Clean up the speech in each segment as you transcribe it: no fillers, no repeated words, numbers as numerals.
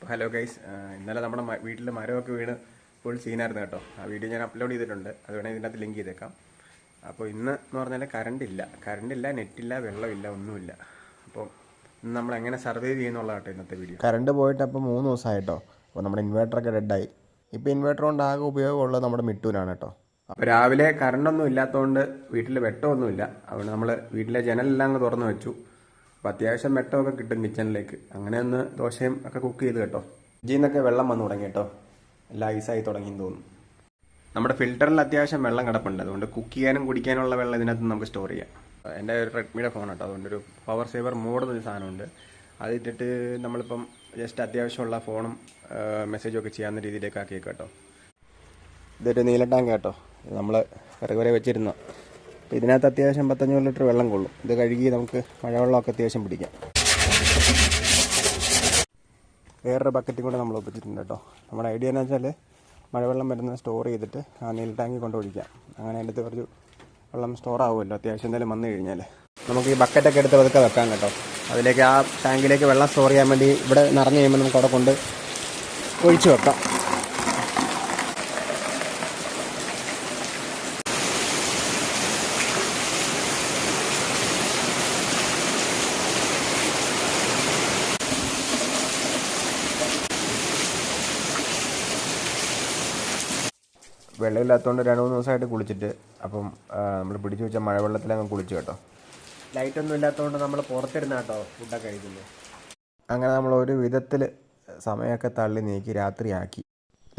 Hello guys, ഇന്നലെ നമ്മുടെ വീട്ടിൽ മരമൊക്കെ വീണ് ഫുൾ സീനായിരുന്നു കേട്ടോ. ആ വീഡിയോ ഞാൻ അപ്ലോഡ് ചെയ്തിട്ടുണ്ട്, അത് വേണമെങ്കിൽ ഇതിനകത്ത് ലിങ്ക് ചെയ്തേക്കാം. അപ്പോൾ ഇന്ന് എന്ന് പറഞ്ഞാൽ കറണ്ടില്ല, നെറ്റില്ല, വെള്ളമില്ല, ഒന്നുമില്ല. അപ്പോൾ ഇന്ന് നമ്മൾ എങ്ങനെ സർവൈവ് ചെയ്യുന്നുള്ളതാട്ടോ ഇന്നത്തെ വീഡിയോ. കറണ്ട് പോയിട്ട് അപ്പോൾ 3 ദിവസമായിട്ടോ. അപ്പോൾ നമ്മുടെ ഇൻവേർട്ടറൊക്കെ ഡെഡായി. ഇപ്പോൾ ഇൻവേർട്ടർ കൊണ്ട് ആകെ ഉപയോഗമുള്ളത് നമ്മുടെ മിട്ടൂനാണ് കേട്ടോ. അപ്പോൾ രാവിലെ കറണ്ടൊന്നും ഇല്ലാത്തതുകൊണ്ട് വീട്ടിൽ വെട്ടമൊന്നുമില്ല. അതുകൊണ്ട് നമ്മൾ വീട്ടിലെ ജനലെല്ലാം അങ്ങ് തുറന്ന് വെച്ചു. അപ്പോൾ അത്യാവശ്യം വെട്ടമൊക്കെ കിട്ടും കിച്ചണിലേക്ക്. അങ്ങനെ ഒന്ന് ദോശയും ഒക്കെ കുക്ക് ചെയ്ത് കേട്ടോ. ഫ്രിഡ്ജിൽ നിന്നൊക്കെ വെള്ളം വന്നു തുടങ്ങി കേട്ടോ. എല്ലാം ഐസായി തുടങ്ങിയെന്ന് തോന്നുന്നു. നമ്മുടെ ഫിൽറ്ററിൽ അത്യാവശ്യം വെള്ളം കിടപ്പുണ്ട്. അതുകൊണ്ട് കുക്ക് ചെയ്യാനും കുടിക്കാനുള്ള വെള്ളം ഇതിനകത്ത് നമുക്ക് സ്റ്റോർ ചെയ്യാം. എൻ്റെ ഒരു റെഡ്മിയുടെ ഫോൺ കേട്ടോ. അതുകൊണ്ടൊരു പവർ സേവർ മോഡ് എന്നൊരു സാധനമുണ്ട്. അതിട്ടിട്ട് നമ്മളിപ്പം ജസ്റ്റ് അത്യാവശ്യമുള്ള ഫോണും മെസ്സേജും ഒക്കെ ചെയ്യാവുന്ന രീതിയിലേക്ക് ആക്കി കേട്ടോ. ഇതൊരു നീല ടാങ്ക് കേട്ടോ. നമ്മൾ കുറെ വെച്ചിരുന്ന. അപ്പോൾ ഇതിനകത്ത് അത്യാവശ്യം 1500 ലിറ്റർ വെള്ളം കൊള്ളും. ഇത് കഴുകി നമുക്ക് മഴവെള്ളമൊക്കെ അത്യാവശ്യം പിടിക്കാം. വേറൊരു ബക്കറ്റും കൂടെ നമ്മൾ ഒപ്പിച്ചിട്ടുണ്ട് കേട്ടോ. നമ്മുടെ ഐഡിയ എന്ന് വെച്ചാൽ മഴവെള്ളം വരുന്നത് സ്റ്റോർ ചെയ്തിട്ട് ആ നീല ടാങ്കിൽ കൊണ്ട് ഒഴിക്കാം. അങ്ങനെ അതിൻ്റെ അകത്ത് കുറച്ച് വെള്ളം സ്റ്റോർ ആവുമല്ലോ അത്യാവശ്യം എന്തെങ്കിലും വന്നു കഴിഞ്ഞാൽ. നമുക്ക് ഈ ബക്കറ്റൊക്കെ എടുത്ത് പതുക്കെ വെക്കാം കേട്ടോ. അതിലേക്ക് ആ ടാങ്കിലേക്ക് വെള്ളം സ്റ്റോർ ചെയ്യാൻ വേണ്ടി ഇവിടെ നിറഞ്ഞു കഴിയുമ്പോൾ നമുക്ക് അവിടെ കൊണ്ട് ഒഴിച്ച് വെക്കാം. വെള്ളമില്ലാത്തതുകൊണ്ട് 2-3 ദിവസമായിട്ട് കുളിച്ചിട്ട്. അപ്പം നമ്മൾ പിടിച്ചു വെച്ച മഴവെള്ളത്തിലങ്ങ് കുളിച്ചു കേട്ടോ. ലൈറ്റൊന്നും ഇല്ലാത്തതുകൊണ്ട് നമ്മൾ പുറത്തിരുന്ന കേട്ടോ ഫുഡൊക്കെ കഴിക്കുന്നത്. അങ്ങനെ നമ്മൾ ഒരു വിധത്തിൽ സമയമൊക്കെ തള്ളി നീക്കി രാത്രിയാക്കി.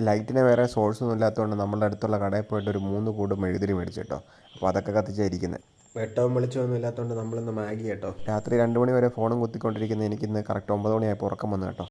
ലൈറ്റിന് വേറെ സോഴ്സൊന്നും ഇല്ലാത്തതുകൊണ്ട് നമ്മളുടെ അടുത്തുള്ള കടയിൽ പോയിട്ട് ഒരു 3 കൂട് മെഴുതിരി മേടിച്ചു കേട്ടോ. അപ്പോൾ അതൊക്കെ കത്തിച്ചായിരിക്കുന്നത്. വെട്ടവും വെളിച്ചമൊന്നും ഇല്ലാത്തതുകൊണ്ട് നമ്മളിന്ന് മാഗി കേട്ടോ. രാത്രി 2 മണി വരെ ഫോണും കുത്തിക്കൊണ്ടിരിക്കുന്ന എനിക്കിന്ന് കറക്റ്റ് 9 മണിയായപ്പോൾ ഉറക്കം വന്നു കേട്ടോ.